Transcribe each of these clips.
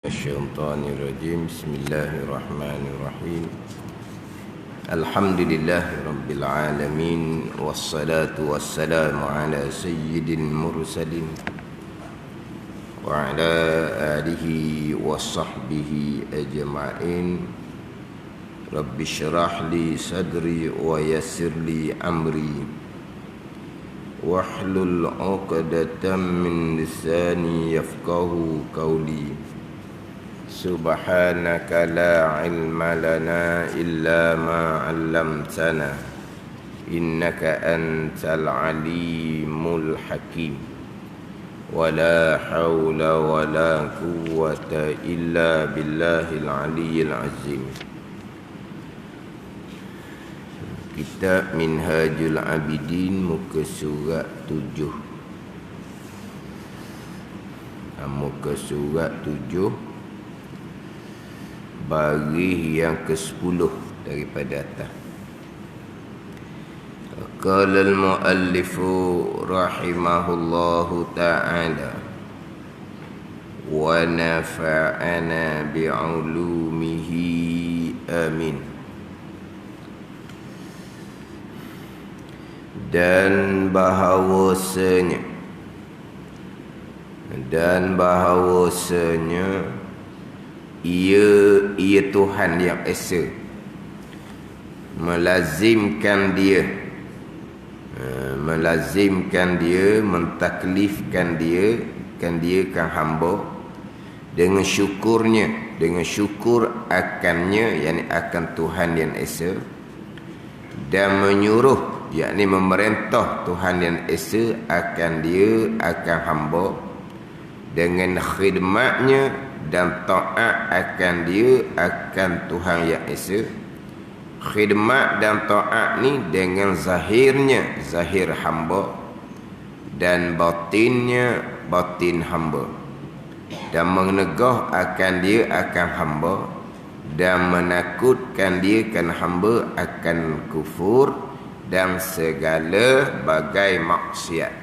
الشيطان الرجيم بسم الله الرحمن الرحيم الحمد لله رب العالمين والصلاة والسلام على سيد المرسلين وعلى آله وصحبه أجمعين رب اشرح لي صدري ويسر لي أمري واحلل عقدة من لساني يفقه قولي سبحانك لا علم لنا إلا ما علمتنا إنك أنت العليم الحكيم ولا حول ولا قوة إلا بالله العلي العظيم. Kitab Minhajul Abidin muka surat 7. Muka surat 7 baris yang ke-10 daripada atas. Qala al-muallifu rahimahullahu ta'ala wa nafa'ana bi'ulumihi amin. Dan bahawasanya ia Tuhan yang esa melazimkan dia mentaklifkan dia kan hamba dengan syukurnya, dengan syukur akannya, yakni akan Tuhan yang esa, dan menyuruh, yakni memerintah Tuhan yang esa akan dia, akan hamba dengan khidmatnya dan taat akan dia, akan Tuhan yang esa. Khidmat dan taat ni dengan zahirnya, zahir hamba, dan batinnya, batin hamba, dan menegah akan dia, akan hamba, dan menakutkan dia, kan hamba, akan kufur dan segala bagai maksiat.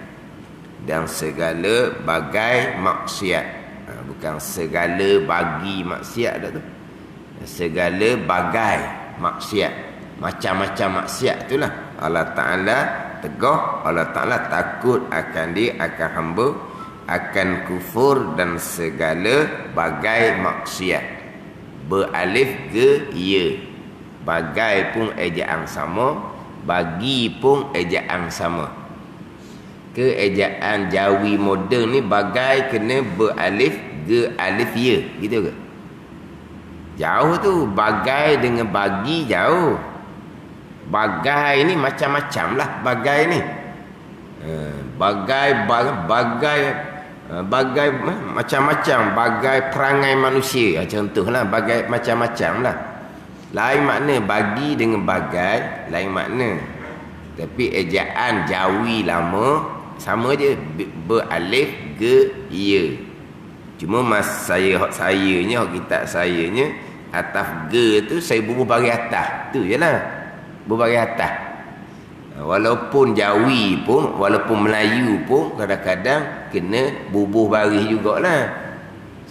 Dan segala bagai maksiat, bukan segala bagi maksiat dah tu. Segala bagai maksiat, macam-macam maksiat itulah Allah Ta'ala tegah, Allah Ta'ala takut akan dia, akan hamba, akan kufur dan segala bagai maksiat. Beralif ke ya, bagai pun ejaan sama, bagi pun ejaan sama. Ke ejaan Jawi moden ni bagai kena beralif ge alif ya, gitu ke? Jauh tu, bagai dengan bagi jauh. Bagai ni macam-macam lah bagai ni. Bagai macam-macam, bagai perangai manusia, contohlah, bagai macam-macam lah. Lain makna bagi dengan bagai, lain makna. Tapi ejaan Jawi lama sama je, beralif ge ya. Cuma sayanya, kitab sayanya, atas ge tu saya bubuh bagi atas tu je lah, bagi atas. Walaupun Jawi pun, walaupun Melayu pun kadang-kadang kena bubuh baris jugalah.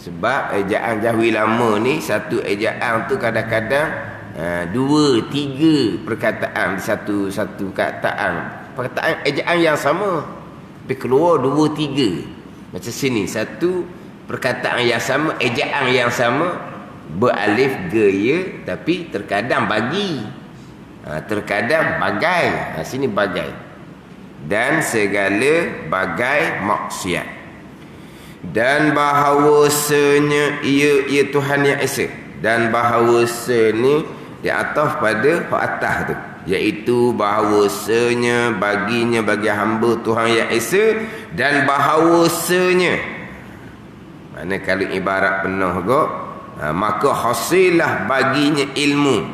Sebab ejaan Jawi lama ni, satu ejaan tu kadang-kadang 2, 3 perkataan di satu perkataan ejaan yang sama, tapi keluar 2, 3. Macam sini, satu perkataan yang sama, ejaan yang sama, beralif ge ya, tapi terkadang bagi, terkadang bagai. Sini bagai. Dan segala bagai maksiat. Dan bahawasanya ia Tuhan yang esa, dan bahawasanya di atas pada atas tu, iaitu bahawasanya baginya, bagi hamba Tuhan yang esa, dan bahawasanya, mana kalau ibarat penuh kok, maka hasillah baginya ilmu.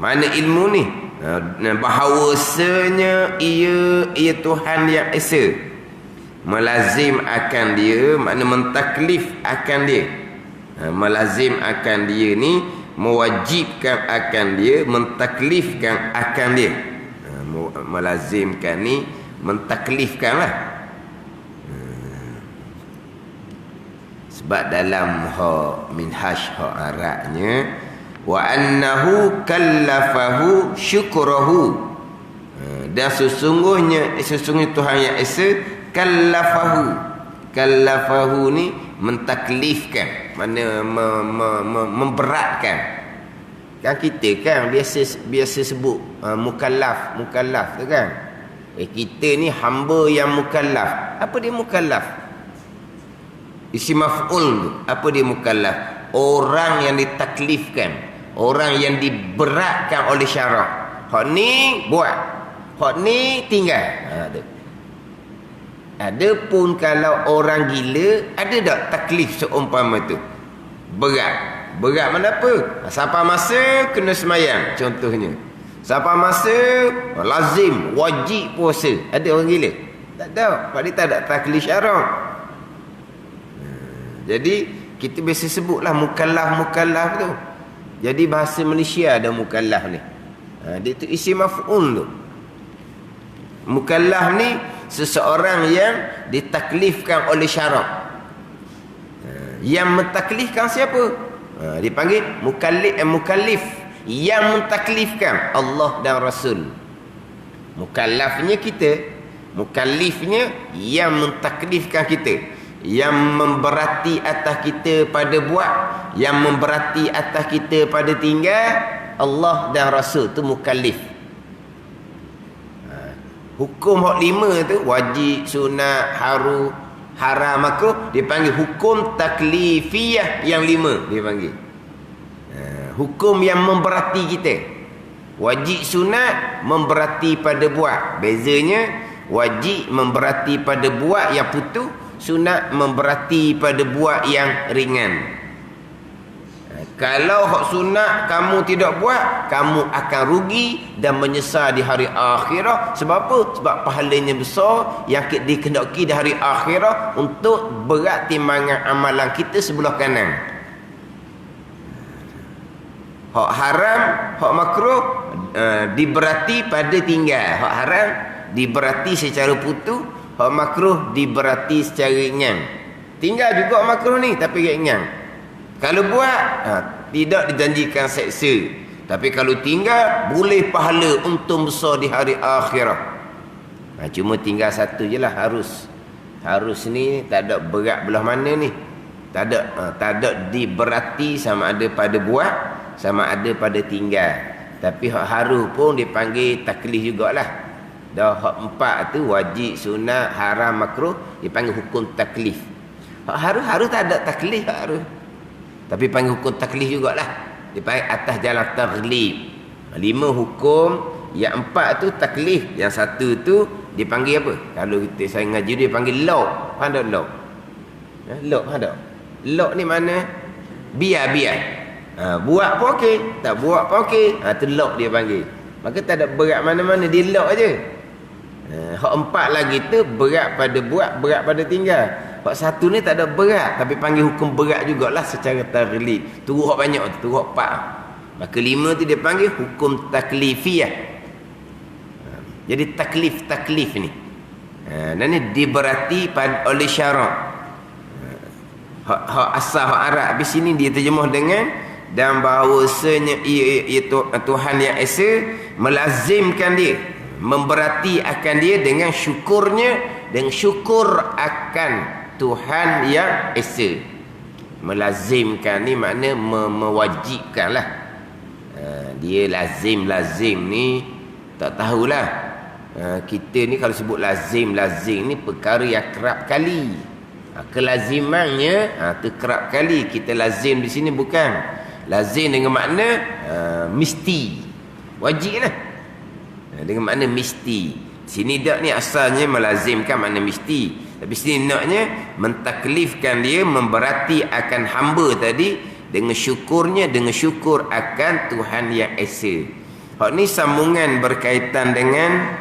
Mana ilmu ni? Bahawasanya ia Tuhan yang esa melazim akan dia, makna mentaklif akan dia. Melazim akan dia ni mewajibkan akan dia, mentaklifkan akan dia. Melazimkan ni mentaklifkan lah. Sebab dalam minhaj Arabnya, wa annahu kallafahu syukrahu, dan sesungguhnya Tuhan yang Esa kallafahu ni mentaklifkan, mana memberatkan. Kan kita kan biasa sebut mukallaf tu kan. Kita ni hamba yang mukallaf. Apa dia mukallaf? Isim maf'ul tu, apa dia mukallaf? Orang yang ditaklifkan, orang yang diberatkan oleh syarak. Hak ni buat, hak ni tinggal. Adapun kalau orang gila, ada tak taklif seumpama tu? Berat mana apa? Siapa masa kena semayang contohnya. Siapa masa lazim wajib puasa. Ada orang gila? Tak ada. Sebab dia tak ada taklif syarak. Jadi kita biasa sebutlah mukallaf tu. Jadi bahasa Malaysia ada mukallaf ni. Dia tu isim maf'ul tu. Mukallaf ni seseorang yang ditaklifkan oleh syarak. Yang mentaklifkan siapa? Dipanggil mukallif. Yang mentaklifkan Allah dan Rasul. Mukallafnya kita, mukallifnya yang mentaklifkan kita, yang memberati atas kita pada buat, yang memberati atas kita pada tinggal. Allah dan Rasul tu mukallif. Hukum hak 5 tu, wajib, sunat, haram, makruh, dipanggil hukum taklifiyah yang 5 dipanggil. Hukum yang memberati kita. Wajib, sunat memberati pada buat. Bezanya wajib memberati pada buat yang putus, sunat memberati pada buat yang ringan. Kalau hak sunat kamu tidak buat, kamu akan rugi dan menyesal di hari akhirat. Sebab apa? Sebab pahalanya besar yang dikehendaki di hari akhirat untuk berat timbangan amalan kita sebelah kanan. Hak haram, hak makruh diberati pada tinggal. Hak haram diberati secara putus, hak makruh diberati secara ringan. Tinggal juga makruh ni tapi ringan. Kalau buat tidak dijanjikan seksa, tapi kalau tinggal boleh pahala untung besar di hari akhirat. Cuma tinggal satu je lah, harus ni tak ada berat belah mana ni. Tak ada diberati sama ada pada buat, sama ada pada tinggal. Tapi hak harus pun dipanggil taklif jugalah. Dah hak 4 tu wajib, sunat, haram, makruh dipanggil hukum taklif. Hak harus tak ada taklif, hak harus. Tapi panggil hukum taklif jugalah. Dipanggil atas jalan taghlib. 5 hukum, yang 4 tu taklif, yang 1 tu dipanggil apa? Kalau saya ngaji dia panggil law. Faham tak law? Law faham tak? Law ni mana? Biar. Buat pun okey, tak buat pun okey. Tu law dia panggil. Maka tak ada berat mana-mana, dia law aje. Hak 4 lagi tu berat pada buat, berat pada tinggal. Hak 1 ni tak ada berat, tapi panggil hukum berat jugalah secara taghlib. Turut hak banyak tu, turut 4. Maka 5 tu dia panggil hukum taklifiyah. Jadi taklif ni. Dan ni diberati oleh syarak. Hak asal hak Arab di sini dia terjemah dengan dan bahawasanya Tuhan yang Esa melazimkan dia, memberati akan dia dengan syukurnya, dengan syukur akan Tuhan yang Esa. Melazimkan ni makna mewajibkan lah. Dia lazim ni tak tahulah. Kita ni kalau sebut lazim ni perkara yang kerap kali. Kelazimannya tu kerap kali. Kita lazim di sini bukan lazim dengan makna mesti, wajib lah. Dengan makna mesti. Sini dak ni asalnya melazimkan makna mesti. Tapi sini naknya mentaklifkan dia, memberati akan hamba tadi dengan syukurnya, dengan syukur akan Tuhan yang Esa. Hak ni sambungan berkaitan dengan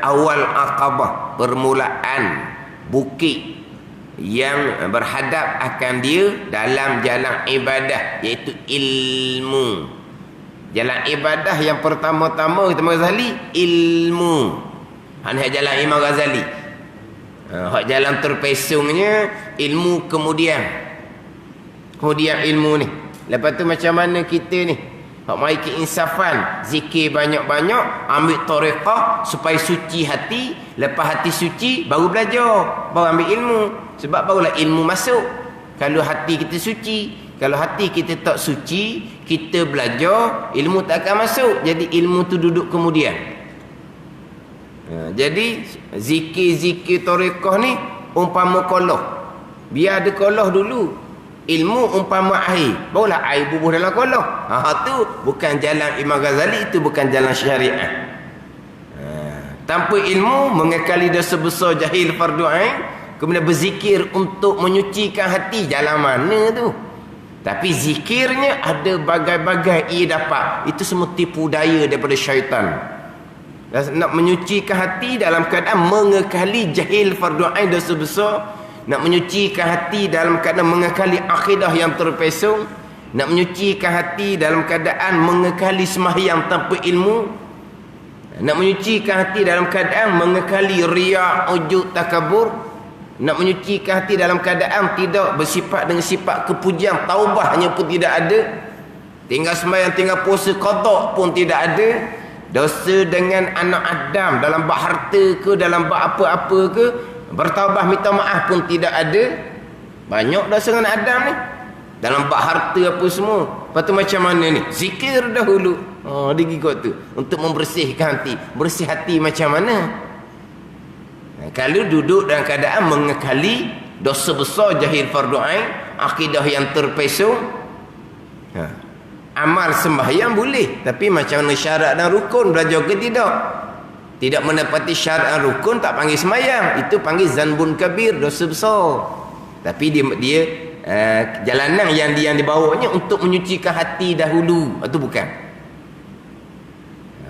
awal Aqabah, permulaan bukit yang berhadap akan dia dalam jalan ibadah, iaitu ilmu. Jalan ibadah yang pertama-tama Imam Ghazali, ilmu. Hanya jalan Imam Ghazali. Hak jalan terpesongnya ilmu kemudian. Kemudian ilmu ni. Lepas tu macam mana kita ni? Hak mai keinsafan, zikir banyak-banyak, ambil tarekah supaya suci hati. Lepas hati suci, baru belajar, baru ambil ilmu. Sebab barulah ilmu masuk. Kalau hati kita suci, kalau hati kita tak suci, kita belajar, ilmu tak akan masuk. Jadi ilmu tu duduk kemudian. Jadi zikir-zikir tarekah ni umpama kolah. Biar ada kolah dulu. Ilmu umpama air, barulah air bubuh dalam kolah. Tu bukan jalan Imam Ghazali, itu bukan jalan syariat. Tanpa ilmu mengekali dosa besar, jahil, fardu ain, kemudian berzikir untuk menyucikan hati, jalan mana tu? Tapi zikirnya ada bagai-bagai ia dapat. Itu semua tipu daya daripada syaitan. Nak menyucikan hati dalam keadaan mengekali jahil, fardu ain, dosa besar. Nak menyucikan hati dalam keadaan mengekali akidah yang terpesong. Nak menyucikan hati dalam keadaan mengekali sembahyang tanpa ilmu. Nak menyucikan hati dalam keadaan mengekali riya, ujub, takabur. Nak menyucikan hati dalam keadaan tidak bersifat dengan sifat kepujian, taubahnya pun tidak ada. Tinggal sembahyang, tinggal puasa, qada pun tidak ada. Dosa dengan anak Adam dalam bab harta ke, dalam bab apa-apa ke, bertaubat minta maaf pun tidak ada. Banyak dosa dengan Adam ni dalam bab harta apa semua. Lepas tu macam mana ni? Zikir dahulu. Dia ikut tu untuk membersihkan hati. Bersih hati macam mana? Kalau duduk dalam keadaan mengekali dosa besar, jahil, fardu ain, akidah yang terpesong, amal sembahyang boleh, tapi macam mana syarat dan rukun, belajar ke tidak? Tidak menepati syarat dan rukun, tak panggil sembahyang. Itu panggil zanbun kabir, dosa besar. Tapi dia jalanan yang dibawanya untuk menyucikan hati dahulu. Itu bukan.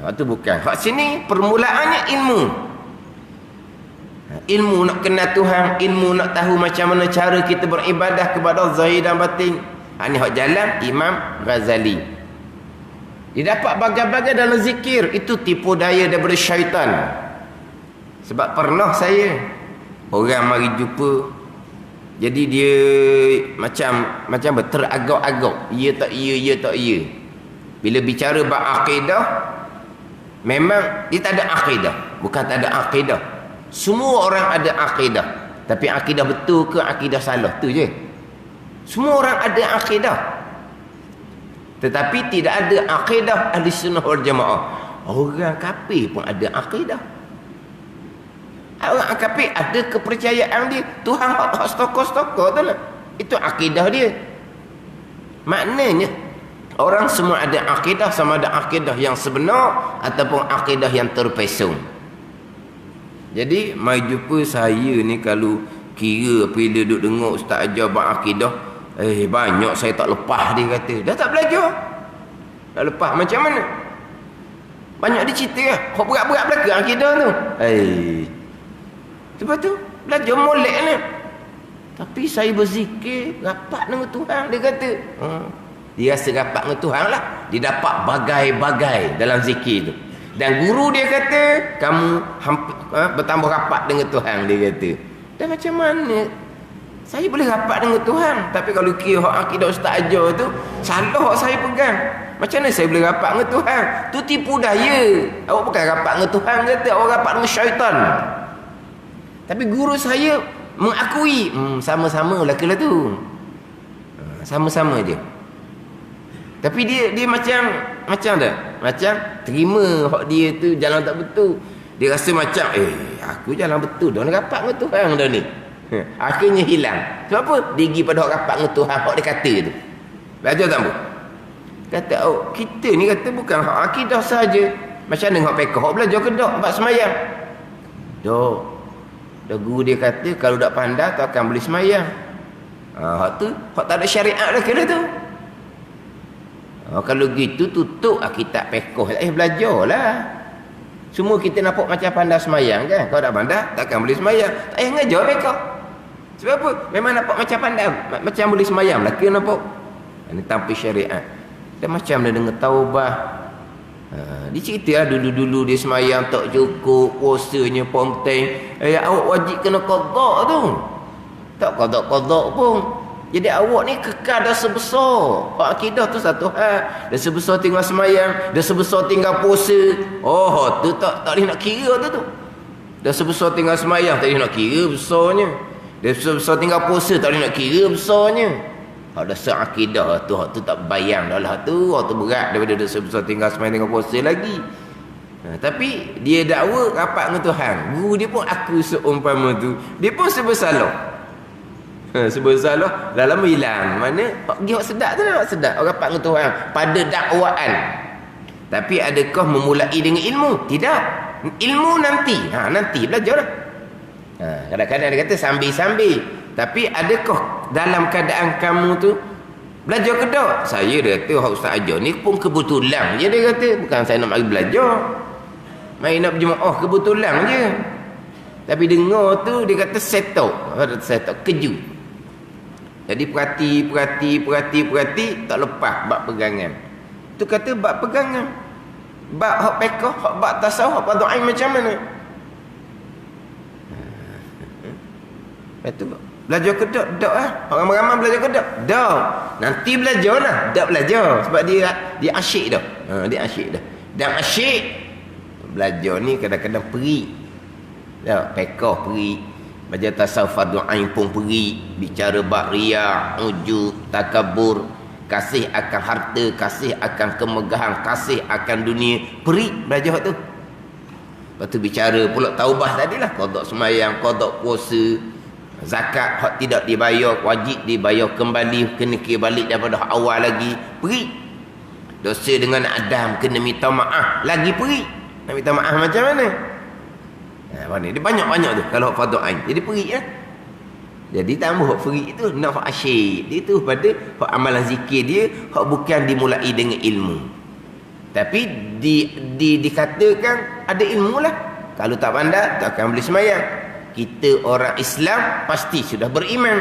Itu bukan. Hak sini permulaannya ilmu. Ilmu nak kenal Tuhan, ilmu nak tahu macam mana cara kita beribadah kepada zahir dan batin. Ini hak jalan Imam Ghazali. Dia dapat bagai-bagai dalam zikir. Itu tipu daya daripada syaitan. Sebab pernah saya, orang mari jumpa, jadi dia macam teragak-agak. Ya tak ya, ya tak ya. Bila bicara bab akidah, memang dia tak ada akidah. Bukan tak ada akidah. Semua orang ada akidah. Tapi akidah betul ke akidah salah, tu je. Semua orang ada akidah. Tetapi tidak ada akidah ahli sunnah wal jamaah. Orang kafir pun ada akidah. Orang kafir ada kepercayaan dia. Tuhan hak stokor-stokor tu lah. Itu akidah dia. Maknanya orang semua ada akidah, sama ada akidah yang sebenar ataupun akidah yang terpesong. Jadi mai jumpa saya ni, kalau kira bila duduk dengar ustaz ajar bab akidah, banyak saya tak lepas, dia kata. Dah tak belajar. Tak lepas macam mana? Banyak dia cerita lah. Kau berat-berat belakang akidah tu. Lepas tu belajar molek ni. Tapi saya berzikir, rapat dengan Tuhan, dia kata. Dia rasa rapat dengan Tuhan lah. Dia dapat bagai-bagai dalam zikir tu. Dan guru dia kata, kamu bertambah rapat dengan Tuhan, dia kata. Dan macam mana? Saya boleh rapat dengan Tuhan, tapi kalau kira hak akidah ustaz ajar tu salah, hak saya pegang. Macam mana saya boleh rapat dengan Tuhan? Tu tipu daya. Awak bukan rapat dengan Tuhan, kata awak rapat dengan syaitan. Tapi guru saya mengakui, sama-sama lah ke lah tu. Sama-sama je. Tapi dia macam dah. Macam terima hak dia tu jalan tak betul. Dia rasa macam aku jalan betul dah, rapat dengan Tuhan dah ni. Akhirnya hilang. Sebab apa? Dia pergi pada hak rapat dengan Tuhan, hak dia kata tu. Belajar tak apa? Kata kita ni kata bukan hak akidah saja. Macam mana hak pekah? Hak belajar ke dak bab semayang? Dah guru dia kata kalau tak pandai tak akan boleh semayang. Hak tu hak tak ada syariat dah kira tu. Kalau gitu tutup kitab pekah. Belajarlah. Semua kita nampak macam pandai semayang kan? Kalau tak pandai takkan boleh semayang. Tak payah ngajar pekah. Sebab apa? Memang nampak macam pandai, macam boleh semayang lah, kira nampak. Ini tanpa syariat. Dan macam dia dengar taubah. Dia cerita lah dulu-dulu dia semayang tak cukup, puasanya ponteng. Awak wajib kena qada tu. Tak qada-qada pun. Jadi awak ni kekal dah sebesar. Akidah tu satu hal. Dah sebesar tinggal semayang, dah sebesar tinggal puasa. Oh, tu tak boleh nak kira tu. Dah sebesar tinggal semayang, tak boleh nak kira besarnya. Dah sebesar tinggal puasa, tak boleh nak kira besarnya. Hak dah seakidah tu tak bayang dah lah tu. Hak tu berat daripada dah sebesar tinggal semayang, tinggal puasa lagi. Tapi dia dakwa rapat dengan Tuhan. Guru dia pun aku seumpama tu. Dia pun bersalah. Bersalah dalam hilang. Mana pergi hak sedap tu lah, hak sedap. Orang rapat dengan Tuhan pada dakwaan. Tapi adakah memulai dengan ilmu? Tidak. Ilmu nanti. Nanti belajar lah. Kadang-kadang dia kata sambil-sambil. Tapi adakah dalam keadaan kamu tu belajar ke tak? Saya dia kata hak Ustaz ajar ni pun kebetulan je, dia kata. Bukan saya nak mari belajar, mari nak berjemaah, kebetulan je. Tapi dengar tu dia kata settle keju. Jadi perhati tak lepas bab pegangan. Tu kata bab pegangan. Bab hak fiqh, hak bab tasawuf, hak bab doa macam mana? Betul. Belajar ke tak? Tak lah. Orang ramai belajar ke tak? Tak. Nanti belajar lah. Tak belajar. Sebab dia asyik dah. Dia asyik dah. Dan asyik belajar ni kadang-kadang perik. Tak, fiqh perik. Baca tasawuf fardu ain pun peri, bicara bab riya, ujub, takabur, kasih akan harta, kasih akan kemegahan, kasih akan dunia, peri belajar tu. Lepas tu bicara pula taubah tadilah, qada sembahyang, qada puasa, zakat hak tidak dibayar, wajib dibayar kembali, kena kira balik daripada hak awal lagi, peri. Dosa dengan Adam kena minta maaf, lagi peri. Nak minta maaf macam mana? Dia banyak-banyak tu kalau hak fardu ain. Jadi perik lah. Jadi tambah hak perik tu nak hak asyik. Dia tu pada hak amalan zikir dia hak bukan dimulai dengan ilmu. Tapi dikatakan ada ilmu lah. Kalau tak pandai tak akan boleh semayang. Kita orang Islam pasti sudah beriman.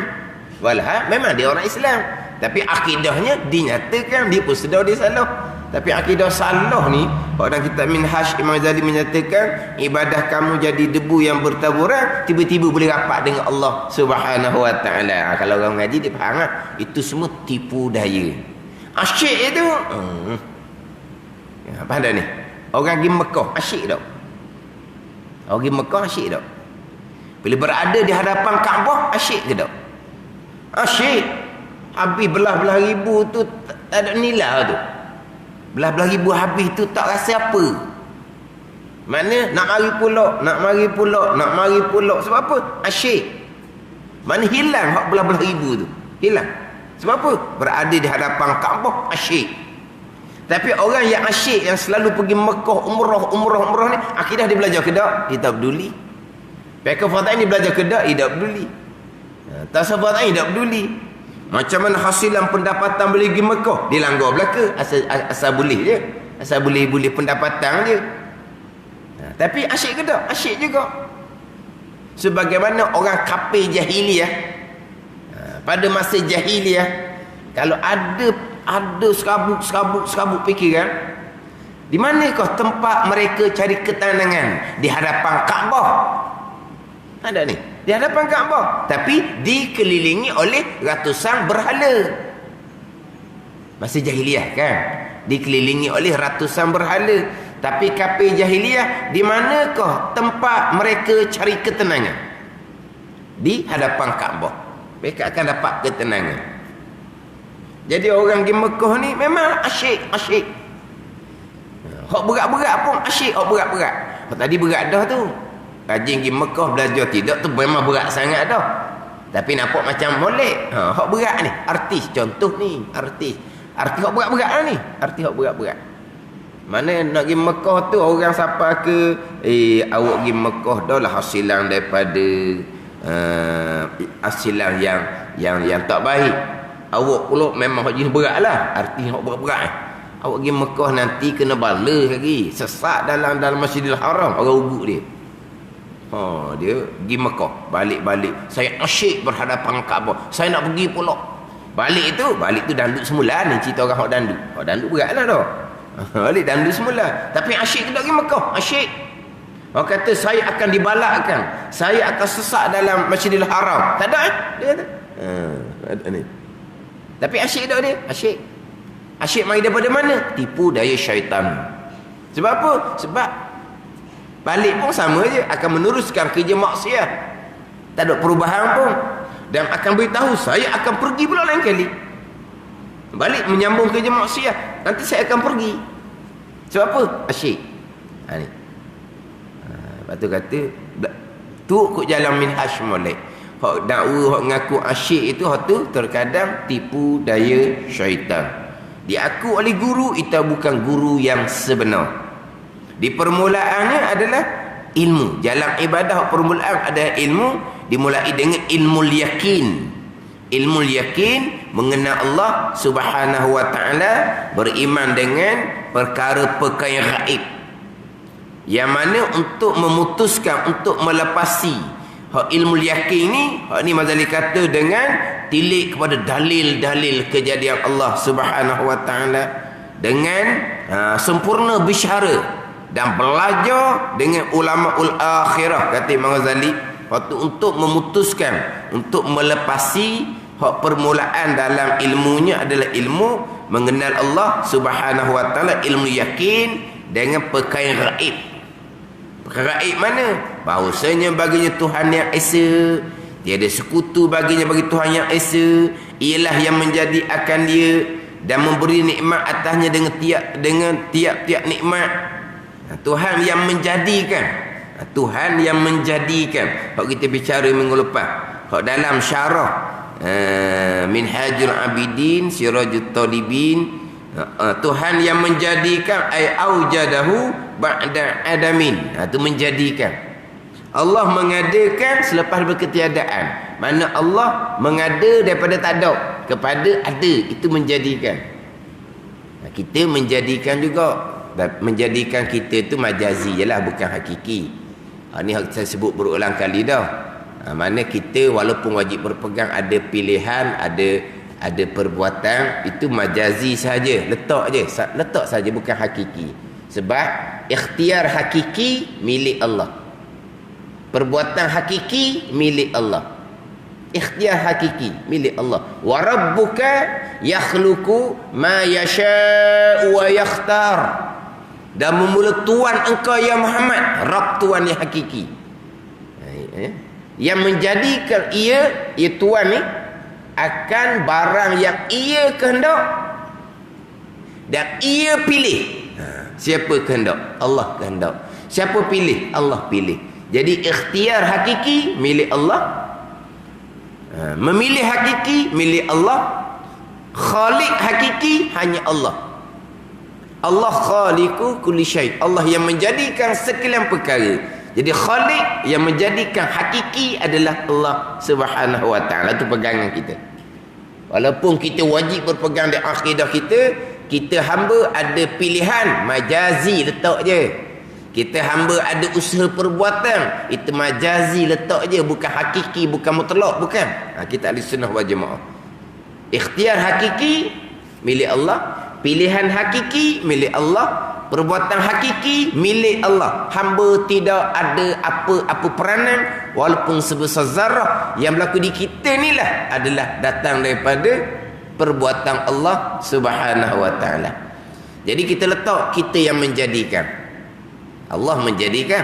Walah memang dia orang Islam. Tapi akidahnya dinyatakan dia pun sedar dia salah. Tapi akidah salah ni, dalam kitab Minhaj Imam Ghazali menyatakan ibadah kamu jadi debu yang bertaburan, tiba-tiba boleh rapat dengan Allah Subhanahu wa taala. Kalau orang ngaji dia faham lah. Itu semua tipu daya. Asyik itu. Apa dah ni? Orang pergi Mekah asyik tak? Orang pergi Mekah asyik tak? Bila berada di hadapan Kaabah asyik ke tak? Asyik. Habis belah-belah ribu tu tak ada nilai tu. Belah-belah ribu habis tu tak rasa apa. Mana nak mari pulak. Sebab apa? Asyik. Mana hilang hak belah-belah ribu tu. Hilang. Sebab apa? Berada di hadapan Kaabah asyik. Tapi orang yang asyik, yang selalu pergi Mekah umrah ni, akidah dia belajar ke tak? Dia tak peduli. Fiqh fardu ni belajar ke tak? Dia tak peduli. Tasawuf fardu dia tak peduli. Macam mana hasilan pendapatan boleh pergi Mekah? Dia langgar belaka. Asal boleh je. Asal boleh pendapatan je. Tapi asyik ke tak? Asyik juga. Sebagaimana orang kafir jahiliyah. Pada masa jahiliyah, kalau ada serabut fikiran, di manakah tempat mereka cari ketenangan? Di hadapan Kaabah. Ada ni, di hadapan Kaabah, tapi dikelilingi oleh ratusan berhala. Masa jahiliyah kan, dikelilingi oleh ratusan berhala. Tapi kafir jahiliyah, di manakah tempat mereka cari ketenangan? Di hadapan Kaabah. Mereka akan dapat ketenangan. Jadi orang di Mekah ni memang asyik. Hak berat-berat pun asyik, hak berat-berat. Hak tadi berat dah tu. Rajin pergi Mekah belajar tidak tu memang berat sangat dah. Tapi nampak macam molek. Hak berat ni, artis contoh ni, artis hak berat-berat lah ni, artis hak berat-berat. Mana nak pergi Mekah tu orang siapa ke awak pergi Mekah dah lah hasilan daripada hasilan yang tak baik. Awak pula memang hak jenis berat lah, artis hak berat-berat. Awak pergi Mekah nanti kena bala lagi, sesat dalam Masjidil Haram orang ubuk dia. Dia pergi Mekah, balik saya asyik berhadapan Kaabah, saya nak pergi pula. Balik tu danduk semula ni, cerita orang hak danduk berat lah dah. Balik danduk semula. Tapi asyik ke tak pergi Mekah? Asyik. Orang kata saya akan dibalakkan, saya akan sesak dalam Masjidil Haram. Tak ada dia kata. Ada ni. Tapi asyik tak dia? Asyik. Asyik mari daripada mana? Tipu daya syaitan. Sebab apa? Sebab balik pun sama je, akan meneruskan kerja maksiat. Tak ada perubahan pun. Dan akan beritahu, saya akan pergi pula lain kali. Balik menyambung kerja maksiat. Nanti saya akan pergi. Sebab apa? Asyik. Ni. Lepas tu kata, tu kut jalan minhaj molek. Hak dakwa, hak ngaku asyik itu, hak tu terkadang tipu daya syaitan. Diaku oleh guru, itu bukan guru yang sebenar. Di permulaannya adalah ilmu. Jalan ibadah permulaan adalah ilmu. Dimulai dengan ilmu yakin. Ilmu yakin mengenal Allah Subhanahu wa taala, beriman dengan perkara-perkara yang gaib. Yang mana untuk memutuskan, untuk melepasi hak ilmu yakin ni, hak ni Mazali kata dengan tilik kepada dalil-dalil kejadian Allah Subhanahu wa taala, dengan sempurna bisyara dan belajar dengan ulama-ul akhirah, kata Imam Ghazali. Waktu untuk memutuskan, untuk melepasi hak permulaan dalam ilmunya adalah ilmu mengenal Allah Subhanahu wa taala, ilmu yakin dengan perkara gaib. Perkara gaib mana? Bahawasanya baginya Tuhan yang esa, tiada sekutu baginya bagi Tuhan yang esa, ialah yang menjadi akan dia dan memberi nikmat atasnya dengan tiap-tiap nikmat. Tuhan yang menjadikan. Tuhan yang menjadikan. Kalau kita bicara minggu lepas, kalau dalam syarah Minhajul Abidin, Sirajul Talibin, Tuhan yang menjadikan ay aujadahu ba'da adamin. Itu menjadikan. Allah mengadakan selepas berketiadaan. Mana Allah mengada daripada tak ada kepada ada. Itu menjadikan. Kita menjadikan juga. Menjadikan kita tu majazi je lah, bukan hakiki. Ni saya sebut berulang kali dah. Mana kita walaupun wajib berpegang, ada pilihan, ada perbuatan, itu majazi saja, letak saja, bukan hakiki. Sebab ikhtiar hakiki milik Allah, perbuatan hakiki milik Allah, ikhtiar hakiki milik Allah. Wa rabbuka yakhluqu ma yasha'u wa yakhtar. Dan memula Tuhan engkau ya Muhammad, Rabb Tuhan yang hakiki, yang menjadikan ia Tuhan ni akan barang yang ia kehendak dan ia pilih. Siapa kehendak? Allah kehendak. Siapa pilih? Allah pilih. Jadi ikhtiar hakiki milik Allah, memilih hakiki milik Allah, khaliq hakiki hanya Allah. Allah khaliqu kulli syai'. Allah yang menjadikan sekalian perkara. Jadi khaliq yang menjadikan hakiki adalah Allah Subhanahu wa taala. Itu pegangan kita. Walaupun kita wajib berpegang di akidah kita, kita hamba ada pilihan, majazi letak je. Kita hamba ada usaha perbuatan, itu majazi letak je, bukan hakiki, bukan mutlak, bukan. Kita ahli sunnah wal jamaah. Ikhtiar hakiki milik Allah, pilihan hakiki milik Allah, perbuatan hakiki milik Allah. Hamba tidak ada apa-apa peranan walaupun sebesar zarah. Yang berlaku di kita ni lah adalah datang daripada perbuatan Allah Subhanahu wa taala. Jadi kita letak, kita yang menjadikan. Allah menjadikan,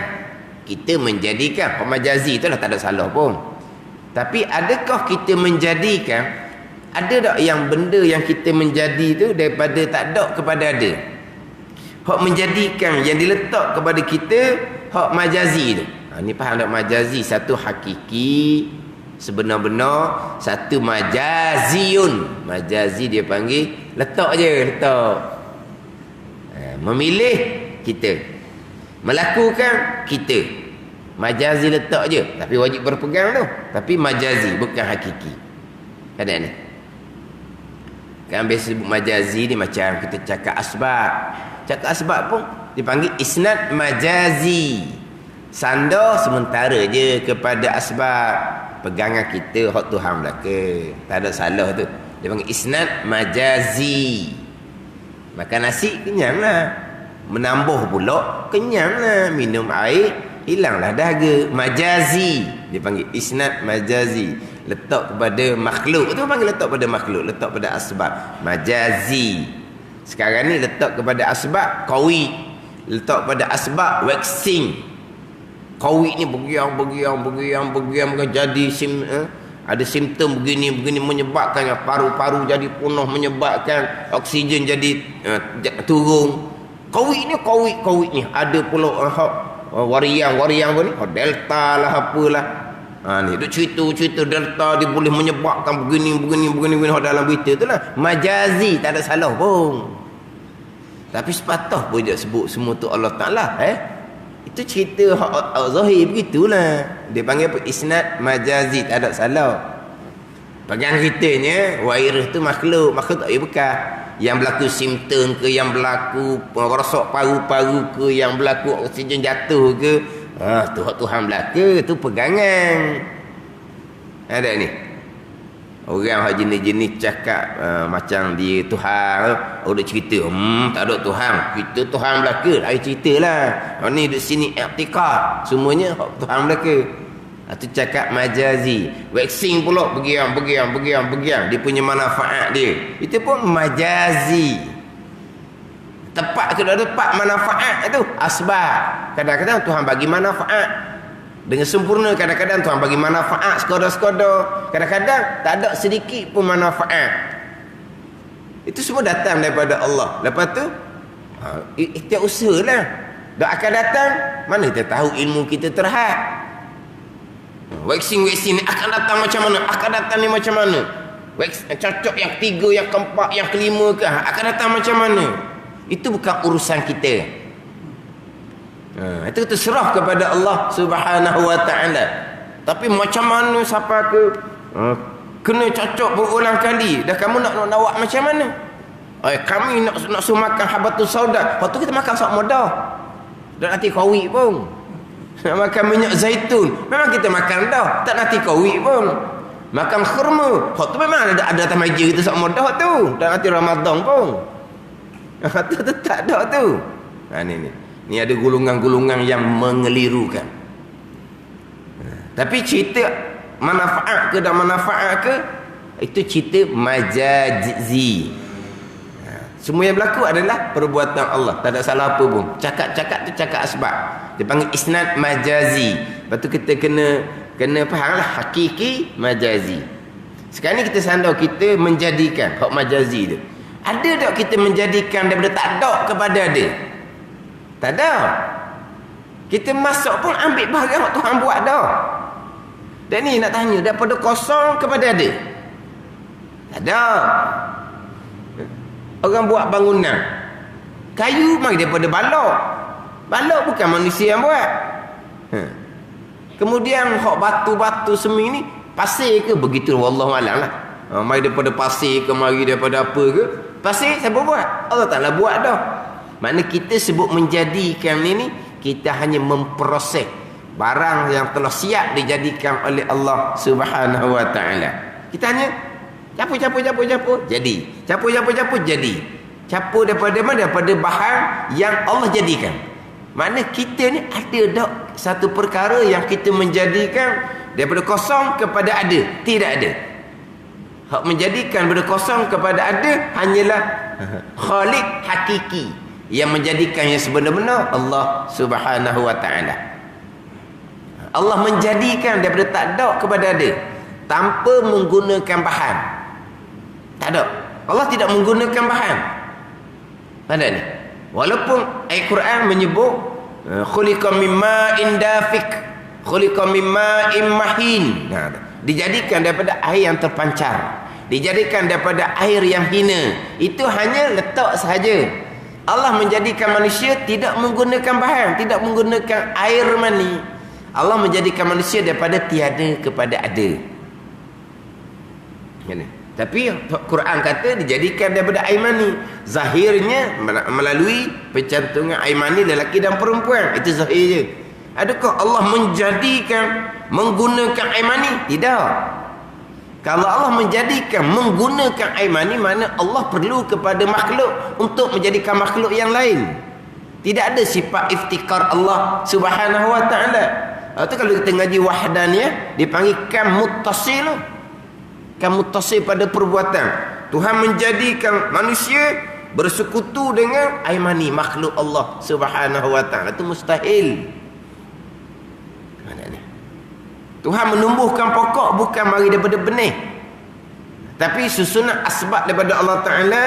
kita menjadikan. Pemajazi itulah tak ada salah pun. Tapi adakah kita menjadikan? Ada tak yang benda yang kita menjadi tu daripada tak ada kepada ada? Hak menjadikan yang diletak kepada kita, hak majazi tu. Ni faham tak majazi? Satu hakiki sebenar-benar, satu majaziun. Majazi dia panggil letak je, letak. Memilih kita, melakukan kita. Majazi letak je, tapi wajib berpegang tu. Tapi majazi bukan hakiki. Ada ni. Kan biasa sebut majazi ni macam kita cakap asbab. Cakap asbab pun dipanggil isnad majazi. Sandar sementara je kepada asbab. Pegangan kita hak Tuhan belaka. Tak ada salah tu. Dia panggil isnad majazi. Makan nasi kenyanglah. Menambah pula kenyanglah. Minum air hilanglah dahaga. Majazi. Dia panggil isnad majazi. letak kepada makhluk. Itu panggil letak pada makhluk, letak pada asbab. Majazi. Sekarang ni letak kepada asbab qawi, letak pada asbab waxing. Qawi ni bergiang jadi ada simptom begini menyebabkan paru-paru jadi penuh, menyebabkan oksigen jadi turun. Qawi ni ni ada pula wariang apa ni? Delta lah apalah. Ni duk cerita delta dia boleh menyebabkan begini dalam berita tu lah. Majazi, tak ada salah pun. Tapi sepatah pun dia sebut semua tu Allah Ta'ala. Itu cerita zahir begitulah. Dia panggil apa? Isnad majazi, tak ada salah. Pegang ceritanya, virus tu makhluk tak boleh bekas. Yang berlaku simptom ke, yang berlaku rosak paru-paru ke, yang berlaku oksigen jatuh ke, Tuhan belaka, tu pegangan. Ada ni orang jenis-jenis cakap macam dia Tuhan, dia cerita tak ada Tuhan, kita Tuhan belaka, lain ceritalah. Ni duduk sini i'tikad, semuanya Tuhan belaka. Itu cakap majazi. Waxing pula begiang. Dia punya manfaat dia. Itu pun majazi. Tepat ke tak tepat manfaat itu? Asbab. Kadang-kadang Tuhan bagi manfaat dengan sempurna. Kadang-kadang Tuhan bagi manfaat sekadar-sekadar. Kadang-kadang tak ada sedikit pun manfaat. Itu semua datang daripada Allah. Lepas tu, ikhtiar usaha lah. Dah akan datang, mana kita tahu ilmu kita terhad. Waxing ni akan datang macam mana? Akan datang ni macam mana? Cocok yang ketiga, yang keempat, yang kelima ke? Akan datang macam mana? Itu bukan urusan kita. Itu kita serah kepada Allah Subhanahu Wa Ta'ala. Tapi macam mana siapa ke? Kena cocok berulang kali. Dah kamu nak awak macam mana? Kami nak suruh makan habatus sauda. Lepas tu kita makan sok mudah. Dah nanti qawi pun. Nak makan minyak zaitun, memang kita makan dah, tak nanti qawi pun. Makan khurma, tu memang ada atas meja kita sok mudah tu, tak nanti Ramadan pun. Tu tak ada tu. Ni ada golongan-golongan yang mengelirukan. Tapi cerita manfaat ke dan manfaat ke, itu cerita majazi. Semua yang berlaku adalah perbuatan Allah, tak ada salah apa pun. Cakap-cakap tu cakap asbab. Dia panggil isnad majazi. Lepas tu kita kena faham lah hakiki majazi. Sekarang ni kita sandar kita menjadikan hak majazi tu. Ada tak kita menjadikan daripada tak ada kepada ada? Tak ada. Kita masuk pun ambil bahagian yang Tuhan buat dah. Dan ni nak tanya, daripada kosong kepada ada? Tak ada. Orang buat bangunan, kayu mari daripada balok. Balok bukan manusia yang buat. Kemudian hak batu-batu semi ni pasir ke? Begitu wallahu alam lah. Mari daripada pasir ke, mari daripada apa ke? Pasir siapa buat? Allah Ta'ala buat dah. Makna kita sebut menjadikan ni kita hanya memproses barang yang telah siap dijadikan oleh Allah Subhanahu Wa Ta'ala. Kita hanya Capu jadi. Capu jadi. Capu daripada mana? Daripada bahan yang Allah jadikan. Makna kita ni ada tak satu perkara yang kita menjadikan daripada kosong kepada ada? Tidak ada. Hak menjadikan daripada kosong kepada ada hanyalah Khalik hakiki, yang menjadikan yang sebenar-benar Allah Subhanahu Wa Ta'ala. Allah menjadikan daripada tak ada kepada ada tanpa menggunakan bahan. Tak ada. Allah tidak menggunakan bahan. Ada ni. Walaupun ayat Quran menyebut khuliqa mimma indafik, khuliqa mimma immahin. Dijadikan daripada air yang terpancar, dijadikan daripada air yang hina. Itu hanya letak sahaja. Allah menjadikan manusia tidak menggunakan bahan, tidak menggunakan air mani. Allah menjadikan manusia daripada tiada kepada ada. Tapi Quran kata dijadikan daripada air mani. Zahirnya melalui pencantungan air mani lelaki dan perempuan. Itu zahir je. Adakah Allah menjadikan menggunakan air mani? Tidak. Kalau Allah menjadikan menggunakan air mani, mana Allah perlu kepada makhluk untuk menjadikan makhluk yang lain. Tidak ada sifat iftikar Allah Subhanahu Wa Ta'ala. Itu kalau kita ngaji wahdaniyah dipanggil kam muttasil. kan mutasil pada perbuatan. Tuhan menjadikan manusia bersekutu dengan air mani, makhluk Allah Subhanahu wa taala. Itu mustahil. Tuhan menumbuhkan pokok bukan mari daripada benih, tapi susunan asbab daripada Allah Ta'ala.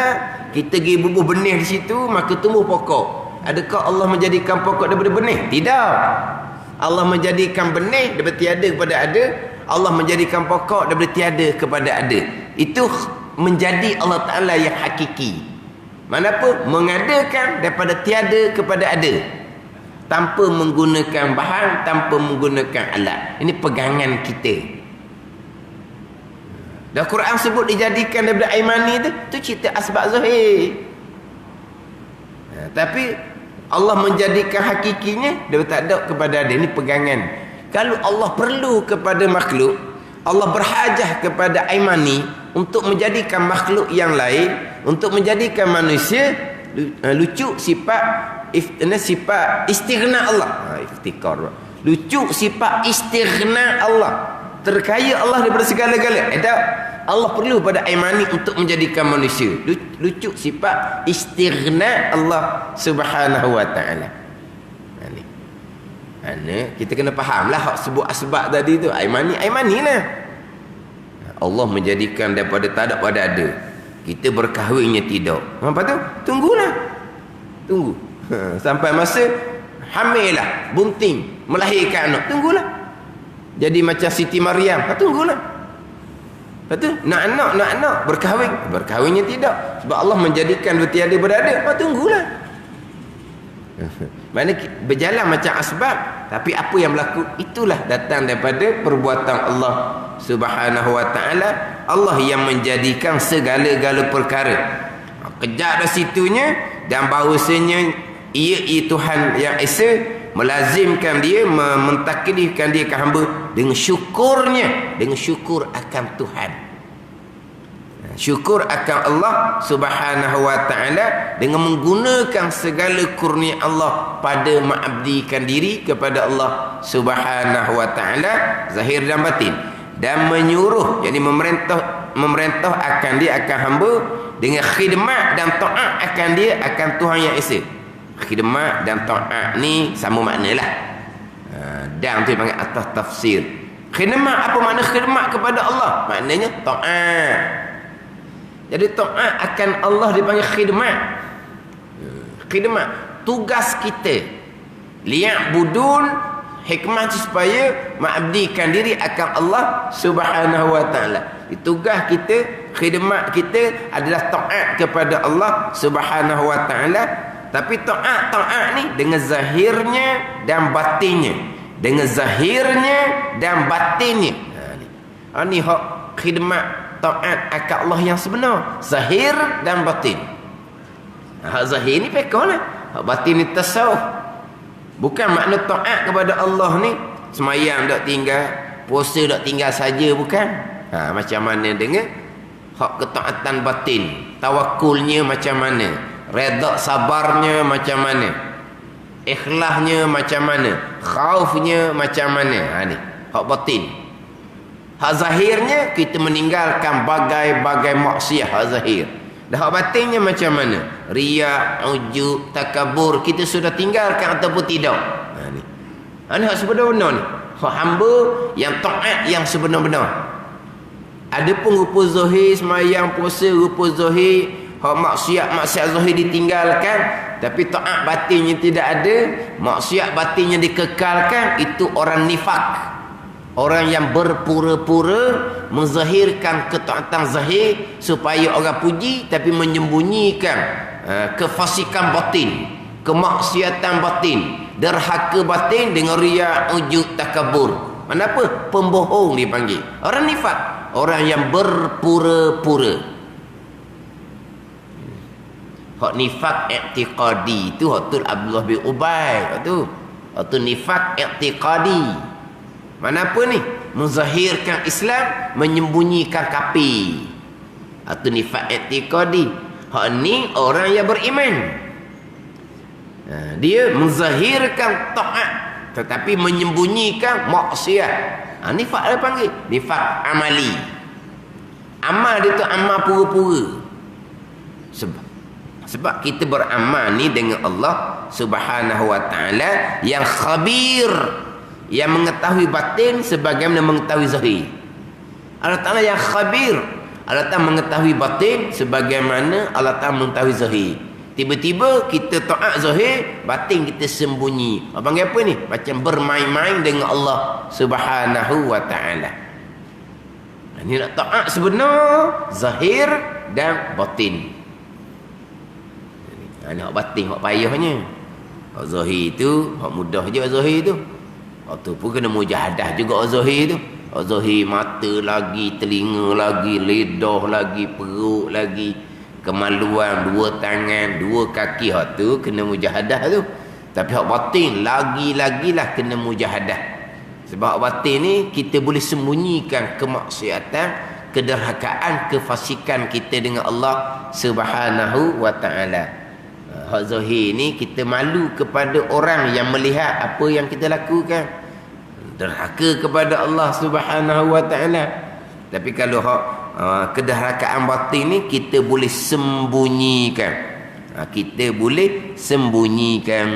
Kita pergi bubuh benih di situ, maka tumbuh pokok. Adakah Allah menjadikan pokok daripada benih? Tidak. Allah menjadikan benih daripada tiada kepada ada. Allah menjadikan pokok daripada tiada kepada ada. Itu menjadi Allah Ta'ala yang hakiki. Manapun mengadakan daripada tiada kepada ada, tanpa menggunakan bahan, tanpa menggunakan alat. Ini pegangan kita. Dan Quran sebut dijadikan daripada air mani tu cerita asbab zahir. Tapi Allah menjadikan hakikinya daripada tak ada kepada ada. Ini pegangan. Kalau Allah perlu kepada makhluk, Allah berhajah kepada air mani untuk menjadikan makhluk yang lain, untuk menjadikan manusia. Lucu sifat sifat istighna Allah. Iftikar. Lucu sifat istighna Allah. Terkaya Allah daripada segala-gala. Allah perlu pada air mani untuk menjadikan manusia. Lucu sifat istighna Allah Subhanahu wa taala. Kita kena fahamlah hak sebut asbab tadi tu. Air mani lah. Allah menjadikan daripada tak ada pada ada. Kita berkahwinnya tidak. Apa tu? Tunggulah. Tunggu. Sampai masa hamil lah, bunting, melahirkan anak, tunggulah. Jadi macam Siti Maryam, tunggulah. Lepas tu nak anak berkahwinnya tidak, sebab Allah menjadikan tiada berada. Tunggulah. Mana berjalan macam asbab, tapi apa yang berlaku itulah datang daripada perbuatan Allah Subhanahu wa taala. Allah yang menjadikan segala-gala perkara. Kejap dah situnya, dan bahawasanya ia Tuhan yang Esa melazimkan dia, mentaklifkan dia ke hamba dengan syukurnya, dengan syukur akan Tuhan, syukur akan Allah Subhanahu wa taala, dengan menggunakan segala kurnia Allah pada mengabdikan diri kepada Allah Subhanahu wa taala zahir dan batin, dan menyuruh, yakni memerintah akan dia, akan hamba, dengan khidmat dan taat akan dia, akan Tuhan yang Esa. Khidmat dan taat ni sama makna lah. Dan tu dipanggil atas tafsir. Khidmat, apa makna khidmat kepada Allah? Maknanya taat. Jadi taat akan Allah dipanggil khidmat. Khidmat, tugas kita liya'budun, hikmah supaya mengabdikan diri akan Allah Subhanahu wa taala. Tugas kita, khidmat kita adalah taat kepada Allah Subhanahu wa taala. Tapi taat ni dengan zahirnya dan batinnya, dengan zahirnya dan batinnya. Ni hak khidmat taat akan Allah yang sebenar, zahir dan batin. Hak zahir ni fiqh lah, hak batin ni tasawuf. Bukan makna taat kepada Allah ni semayang tak tinggal, puasa tak tinggal saja, bukan. Macam mana dengan hak ketaatan batin, tawakulnya macam mana, redha sabarnya macam mana, ikhlasnya macam mana, khaufnya macam mana. Ni hak batin. Hak zahirnya kita meninggalkan bagai-bagai maksiat, hak zahir. Dah hak batinnya macam mana, riya, ujub, takabur, kita sudah tinggalkan ataupun tidak. Ni hak sebenar-benar ni, hak hamba yang taat yang sebenar-benar. Ada pun rupa zahir, semayang, puasa, rupa zahir, hak maksiat zahir ditinggalkan, tapi taat batinnya tidak ada, maksiat batinnya dikekalkan. Itu orang nifak, orang yang berpura-pura menzahirkan ketaatan zahir supaya orang puji, tapi menyembunyikan kefasikan batin, kemaksiatan batin, derhaka batin dengan riya, ujub, takabur. Kenapa? Pembohong dipanggil. Orang nifak, orang yang berpura-pura. Hak nifak i'tiqadi tu hak tu Abdullah bin Ubay, hak tu nifak i'tiqadi. Mana apa ni? Menzahirkan Islam, menyembunyikan kafir. Hak tu nifak i'tiqadi. Hak ni orang yang beriman. Dia menzahirkan taat tetapi menyembunyikan maksiat. Nifak dia panggil nifak amali. Amal dia tu amal pura-pura. Sebab kita beramal ni dengan Allah Subhanahu wa taala yang khabir, yang mengetahui batin sebagaimana mengetahui zahir. Allah Taala yang khabir, Allah Taala mengetahui batin sebagaimana Allah Taala mengetahui zahir. Tiba-tiba kita taat zahir, batin kita sembunyi. Apa panggil apa ni? Macam bermain-main dengan Allah Subhanahu wa taala. Ini nak taat sebenar, zahir dan batin. Ini hak batin, hak payahnya. Hak zahir tu, hak mudah je hak zahir tu. Hak tu pun kena mujahadah juga hak zahir tu. Hak zahir mata lagi, telinga lagi, lidah lagi, perut lagi, kemaluan, dua tangan, dua kaki, hak tu kena mujahadah tu. Tapi hak batin lagi-lagilah kena mujahadah. Sebab batin ni kita boleh sembunyikan kemaksiatan, kederhakaan, kefasikan kita dengan Allah Subhanahu wa taala. Hak zahir ni kita malu kepada orang yang melihat apa yang kita lakukan. Derhaka kepada Allah Subhanahu wa taala. Tapi kalau hak kederhakaan batin ni kita boleh sembunyikan. Kita boleh sembunyikan.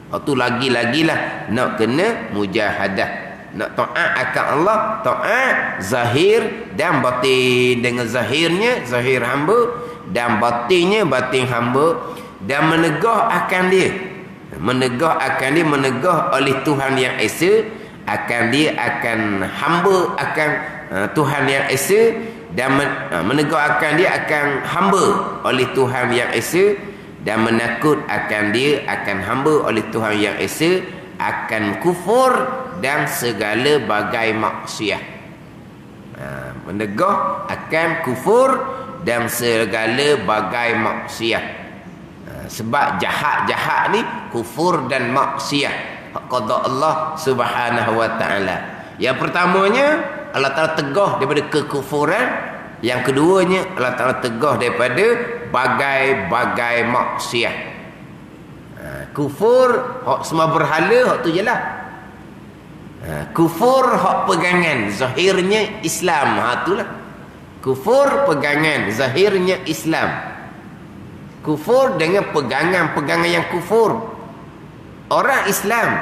Itu lagi-lagilah nak kena mujahadah, nak taat akan Allah, taat zahir dan batin. Dengan zahirnya zahir hamba, dan batinnya batin hamba, dan menegah akan dia, menegah akan dia, menegah oleh Tuhan yang Esa akan dia, akan hamba akan Tuhan yang Esa, dan menegah akan dia akan hamba oleh Tuhan yang Esa, dan menakut akan dia, akan hamba oleh Tuhan yang Esa, akan kufur dan segala bagai maksiat. Menegah akan kufur dan segala bagai maksiat. Sebab jahat-jahat ni kufur dan maksiat, hak qada Allah Subhanahu wa taala. Yang pertamanya Allah Taala tegah daripada kekufuran. Yang keduanya Allah Taala tegah daripada bagai-bagai maksiat. Kufur hak semua berhala, hak tu jelah. Kufur hak pegangan, zahirnya Islam, itulah. Kufur pegangan, zahirnya Islam. Kufur dengan pegangan-pegangan yang kufur. Orang Islam,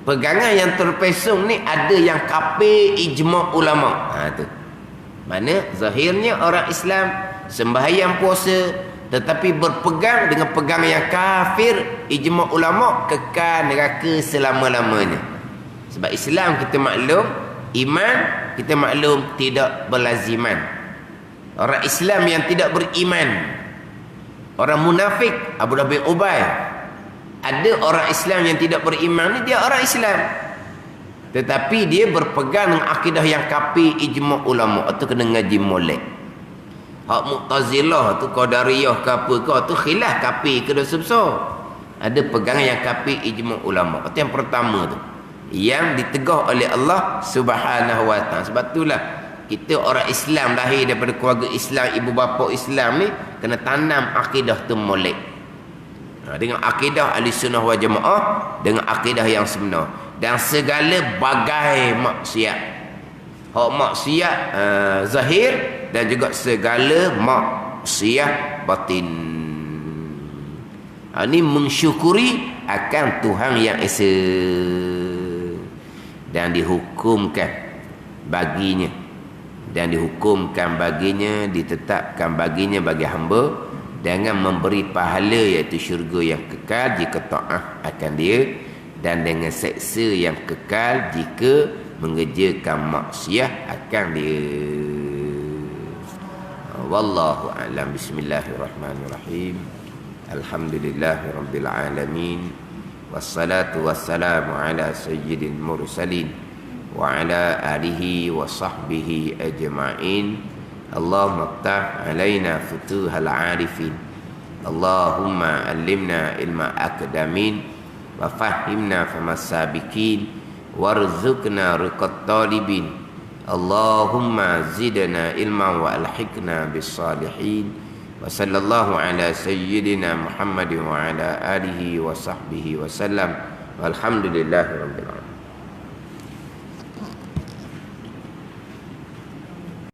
pegangan yang terpesong ni ada yang kafir ijma' ulama. Tu. Mana zahirnya orang Islam sembahyang puasa, tetapi berpegang dengan pegangan yang kafir, ijma' ulama kekal neraka selama-lamanya. Sebab Islam kita maklum, iman kita maklum tidak berlaziman. Orang Islam yang tidak beriman, orang munafik, Abu bin Ubay. Ada orang Islam yang tidak beriman ni, dia orang Islam, tetapi dia berpegang dengan akidah yang kafir ijma' ulama. Itu kena ngaji molek. Hak Mu'tazilah tu, Qadariyah ke apa ke, tu khilaf kafir ke dosa besar. Ada pegangan yang kafir ijma' ulama. Itu yang pertama tu, yang ditegah oleh Allah Subhanahu wa taala. Sebab itulah kita orang Islam, lahir daripada keluarga Islam, ibu bapa Islam ni, kena tanam akidah tu molek. Dengan akidah Ahlussunnah wal Jamaah, dengan akidah yang sebenar, dan segala bagai maksiat. Hak maksiat zahir dan juga segala maksiat batin. Ini mensyukuri akan Tuhan yang Esa, dan dihukumkan baginya, dan dihukumkan baginya, ditetapkan baginya bagi hamba dengan memberi pahala iaitu syurga yang kekal jika taat akan dia, dan dengan seksa yang kekal jika mengerjakan maksiat akan dia. Wallahu a'lam. Bismillahirrahmanirrahim. Alhamdulillahirabbil alamin. Wassalatu wassalamu ala sayyidil mursalin wa ala alihi wa sahbihi ajma'in. Allahumma iftah alaina futuhal arifin. Allahumma allimna ilma akadamin wa fahimna famas sabiqin warzuqna riqat talibin. Allahumma zidna ilman wa alhiqna bis salihin. Wa sallallahu ala sayyidina Muhammadin wa ala alihi wa sahbihi wa sallam. Walhamdulillahi rabbil alamin.